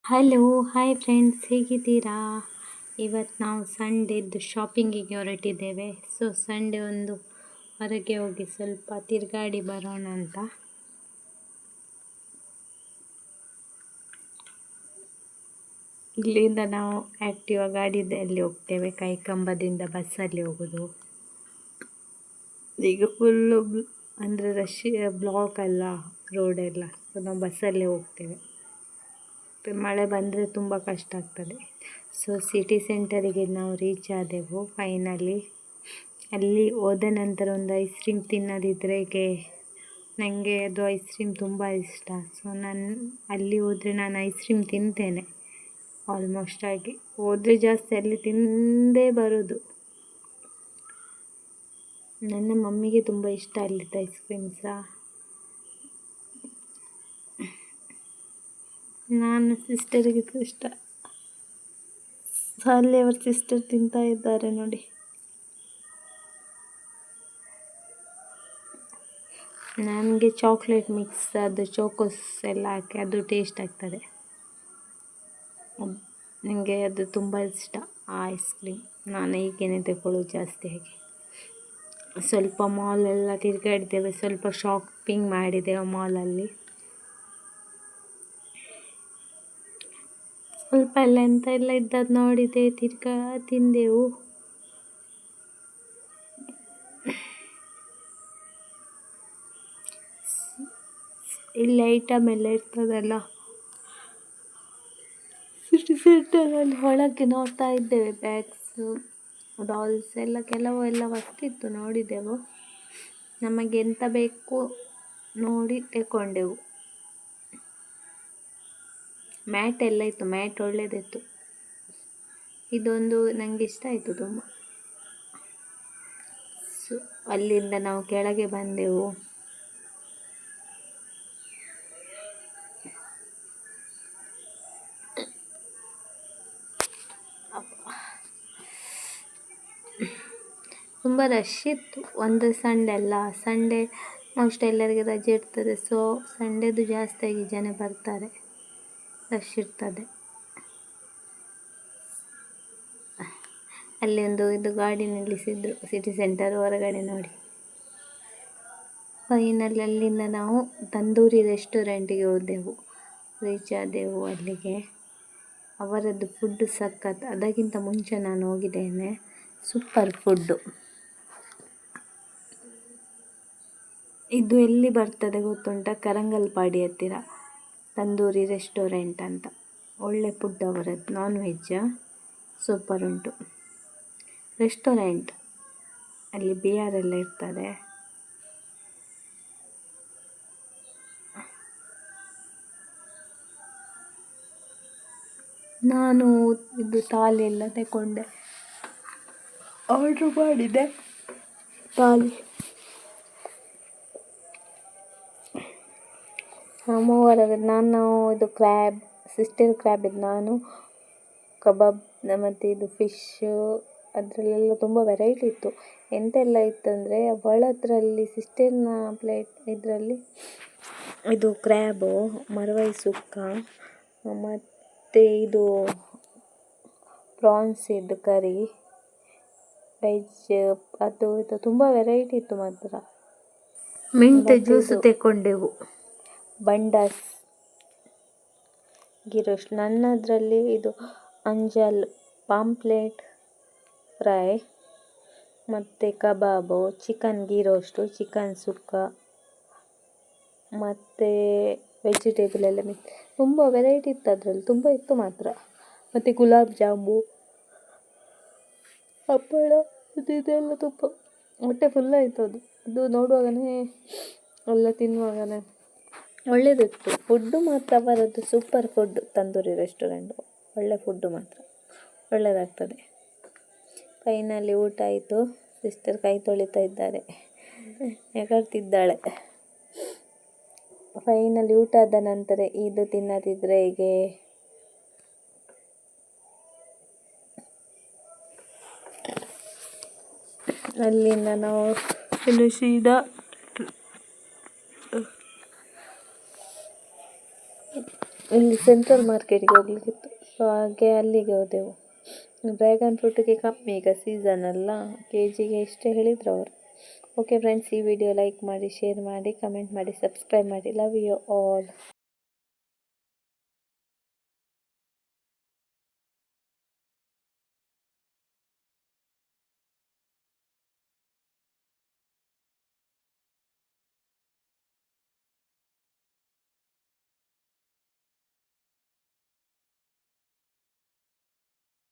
Hello hi friends, ಹೇಗಿದ್ದೀರಾ? ಇವತ್ತು ನಾವು ಸಂಡೇದು ಶಾಪಿಂಗಿಗೆ ಹೊರಟಿದ್ದೇವೆ. ಸಂಡೇ ಒಂದು ಹೊರಗೆ ಹೋಗಿ ಸ್ವಲ್ಪ ತಿರುಗಾಡಿ ಬರೋಣ ಅಂತ. ಇಲ್ಲಿಂದ ನಾವು ಆ್ಯಕ್ಟಿವಾ ಗಾಡಿಯಲ್ಲಿ ಹೋಗ್ತೇವೆ, ಕೈಕಂಬದಿಂದ ಬಸ್ಸಲ್ಲಿ ಹೋಗೋದು. ಈಗ ಫುಲ್ಲು ಅಂದರೆ ರಶ್ ಬ್ಲಾಕ್ ಅಲ್ಲ ರೋಡೆಲ್ಲ, ನಾವು ಬಸ್ಸಲ್ಲೇ ಹೋಗ್ತೇವೆ. ಮಳೆ ಬಂದರೆ ತುಂಬ ಕಷ್ಟ ಆಗ್ತದೆ. ಸಿಟಿ ಸೆಂಟರಿಗೆ ನಾವು ರೀಚ್ ಆದೆವು ಫೈನಲಿ. ಅಲ್ಲಿ ಹೋದ ನಂತರ ಒಂದು ಐಸ್ ಕ್ರೀಮ್ ತಿನ್ನೋದಿದ್ರೆಗೆ ನನಗೆ ಅದು ಐಸ್ ಕ್ರೀಮ್ ತುಂಬ ಇಷ್ಟ. ನಾನು ಅಲ್ಲಿ ಹೋದರೆ ನಾನು ಐಸ್ ಕ್ರೀಮ್ ತಿಂತೇನೆ ಆಲ್ಮೋಸ್ಟ್ ಆಗಿ. ಹೋದರೆ ಜಾಸ್ತಿ ಅಲ್ಲಿ ತಿಂದೇ ಬರೋದು. ನನ್ನ ಮಮ್ಮಿಗೆ ತುಂಬ ಇಷ್ಟ ಅಲ್ಲಿದ್ದ ಐಸ್ ಕ್ರೀಮ್ ಸಹ. ನನ್ನ ಸಿಸ್ಟರಿಗೆ ಇಷ್ಟ. ಅಲ್ಲಿ ಅವ್ರ ಸಿಸ್ಟರ್ ತಿಂತಾ ಇದ್ದಾರೆ ನೋಡಿ. ನನಗೆ ಚಾಕ್ಲೇಟ್ ಮಿಕ್ಸ್, ಅದು ಚೋಕೋಸ್ ಎಲ್ಲ ಹಾಕಿ ಅದು ಟೇಸ್ಟ್ ಆಗ್ತದೆ. ನನಗೆ ಅದು ತುಂಬ ಇಷ್ಟ ಆ ಐಸ್ ಕ್ರೀಮ್. ನಾನು ಹೀಗೇನೆ ತಗೊಳ್ಳೋದು ಜಾಸ್ತಿಯಾಗಿ. ಸ್ವಲ್ಪ ಮಾಲೆಲ್ಲ ತಿರುಗಾಡಿದ್ದೇವೆ, ಸ್ವಲ್ಪ ಶಾಪಿಂಗ್ ಮಾಡಿದ್ದೇವೆ ಮಾಲಲ್ಲಿ. ಸ್ವಲ್ಪ ಎಲ್ಲ ಎಂತ ಎಲ್ಲ ಇದ್ದದ್ದು ನೋಡಿದೆ, ತಿರ್ಗಾ ತಿಂದೆವು. ಇಲ್ಲಿ ಐಟಮ್ ಎಲ್ಲ ಇರ್ತದಲ್ಲ ಸಿಟಿ ಸೆಂಟರಲ್ಲಿ, ಒಳಗೆ ನೋಡ್ತಾ ಇದ್ದೇವೆ. ಬ್ಯಾಗ್ಸು, ಡಾಲ್ಸ್ ಎಲ್ಲ ಕೆಲವು ಎಲ್ಲ ವಸ್ತಿತ್ತು, ನೋಡಿದೆವು. ನಮಗೆ ಎಂತ ಬೇಕು ನೋಡಿ ತಗೊಂಡೆವು. ಮ್ಯಾಟ್ ಎಲ್ಲ ಇತ್ತು, ಮ್ಯಾಟ್ ಒಳ್ಳೆಯದಿತ್ತು. ಇದೊಂದು ನನಗೆ ಇಷ್ಟ ಆಯಿತು ತುಂಬ. ಅಲ್ಲಿಂದ ನಾವು ಕೆಳಗೆ ಬಂದೆವು. ತುಂಬ ರಶ್ ಇತ್ತು. ಒಂದು ಸಂಡೇ ಅಲ್ಲ, ಸಂಡೇ ಮೋಸ್ಟ್ ಎಲ್ಲರಿಗೆ ರಜೆ ಇರ್ತದೆ. ಸಂಡೇದು ಜಾಸ್ತಿಯಾಗಿ ಜನ ಬರ್ತಾರೆ, ರಶ್ ಇರ್ತದೆ. ಅಲ್ಲಿ ಒಂದು ಇದು ಗಾಡಿ ನಿಲ್ಲಿಸಿದ್ರು ಸಿಟಿ ಸೆಂಟರ್ ಹೊರಗಡೆ ನೋಡಿ. ಫೈನಲ್ ಅಲ್ಲಿಂದ ನಾವು ತಂದೂರಿ ರೆಸ್ಟೋರೆಂಟಿಗೆ ಹೋದೆವು, ರೀಚ್ ಆದೆವು ಅಲ್ಲಿಗೆ. ಅವರದ್ದು ಫುಡ್ ಸಖತ್. ಅದಕ್ಕಿಂತ ಮುಂಚೆ ನಾನು ಹೋಗಿದ್ದೇನೆ, ಸೂಪರ್ ಫುಡ್ಡು. ಇದು ಎಲ್ಲಿ ಬರ್ತದೆ ಗೊತ್ತುಂಟ? ಕರಂಗಲ್ಪಾಡಿ ಹತ್ತಿರ ತಂದೂರಿ ರೆಸ್ಟೋರೆಂಟ್ ಅಂತ. ಒಳ್ಳೆ ಫುಡ್ ಅವರದ್ದು, ನಾನ್ ವೆಜ್ ಸೂಪರ್ ಉಂಟು. ರೆಸ್ಟೋರೆಂಟ್ ಅಲ್ಲಿ ಬಿಯರ್ ಎಲ್ಲ ಇರ್ತದೆ. ನಾನು ಇದು ಥಾಲಿ ಎಲ್ಲ ತಗೊಂಡೆ, ಆರ್ಡ್ರ್ ಮಾಡಿದೆ ಥಾಲಿ. ಮೂವರಾಗ ನಾನು ಇದು ಕ್ರ್ಯಾಬ್, ಸಿಸ್ಟರ್ ಕ್ರ್ಯಾಬ್ ಇದು, ನಾನು ಕಬಾಬ್ ಮತ್ತು ಇದು ಫಿಶ್ಶು, ಅದರಲ್ಲೆಲ್ಲ ತುಂಬ ವೆರೈಟಿ ಇತ್ತು. ಎಂತೆಲ್ಲ ಇತ್ತಂದರೆ ಅವಳದ್ರಲ್ಲಿ ಸಿಸ್ಟರ್ನ ಪ್ಲೇಟ್ ಇದರಲ್ಲಿ ಇದು ಕ್ರ್ಯಾಬು, ಮರವೈ ಸುಕ್ಕ, ಮತ್ತು ಇದು ಪ್ರಾನ್ಸ್ ಇದು ಕರಿ, ವೆಜ್, ಅದು ಇದು ತುಂಬ ವೆರೈಟಿ ಇತ್ತು ಮಾತ್ರ. ಮಿಂಟ್ ಜ್ಯೂಸು ತೆಕ್ಕೊಂಡೆವು, ಬಂಡಾಸ್, ಗೀ ರೋಸ್ಟ್. ನನ್ನದರಲ್ಲಿ ಇದು ಅಂಜಲ್, ಪಾಂಪ್ಲೆಟ್ ಫ್ರೈ, ಮತ್ತು ಕಬಾಬು, chicken ghee roast, chicken sukka, ಮತ್ತು ವೆಜಿಟೇಬಲ್ ಎಲ್ಲ ಮಿಕ್ಸ್. ತುಂಬ ವೆರೈಟಿ ಇತ್ತು ಅದರಲ್ಲಿ, ತುಂಬ ಇತ್ತು ಮಾತ್ರ. ಮತ್ತು ಗುಲಾಬ್ ಜಾಮು, ಹಪ್ಪಳ, ಮತ್ತು ಇದೆಲ್ಲ ತುಂಬ ಹೊಟ್ಟೆ ಫುಲ್ ಆಯಿತು. ಅದು ನೋಡುವಾಗಲೇ ಎಲ್ಲ ತಿನ್ನುವಾಗಲೇ ಒಳ್ಳೆಯದಿತ್ತು. ಫುಡ್ಡು ಮಾತ್ರ ಅವರದ್ದು ಸೂಪರ್ ಫುಡ್ಡು. ತಂದೂರಿ ರೆಸ್ಟೋರೆಂಟು ಒಳ್ಳೆ ಫುಡ್ಡು ಮಾತ್ರ, ಒಳ್ಳೆಯದಾಗ್ತದೆ. ಫೈನಲಿ ಊಟ ಆಯಿತು. ಸಿಸ್ಟರ್ ಕೈ ತೊಳಿತಾ ಇದ್ದಾರೆ, ಎಗರ್ತಿದ್ದಾಳೆ. ಫೈನಲಿ ಊಟ ಆದ ನಂತರ ಇದು ತಿನ್ನದಿದ್ದರೆ ಹೀಗೆ ಅಲ್ಲಿಂದ ನಾವು ಇಲ್ಲಿ ಸೆಂಟ್ರಲ್ ಮಾರ್ಕೆಟ್ಗೆ ಹೋಗ್ಲಿಕ್ಕಿತ್ತು, ಸೊ ಹಾಗೆ ಅಲ್ಲಿಗೆ ಹೋದೆವು. ಡ್ರ್ಯಾಗನ್ ಫ್ರೂಟಿಗೆ ಕಮ್ಮಿ ಈಗ ಸೀಸನ್ ಅಲ್ಲ, ಕೆ ಜಿಗೆ ಇಷ್ಟೇ ಹೇಳಿದ್ರು ಅವರು. ಓಕೆ ಫ್ರೆಂಡ್ಸ್, ಈ ವಿಡಿಯೋ ಲೈಕ್ ಮಾಡಿ, ಶೇರ್ ಮಾಡಿ, ಕಮೆಂಟ್ ಮಾಡಿ, ಸಬ್ಸ್ಕ್ರೈಬ್ ಮಾಡಿ. Love you all.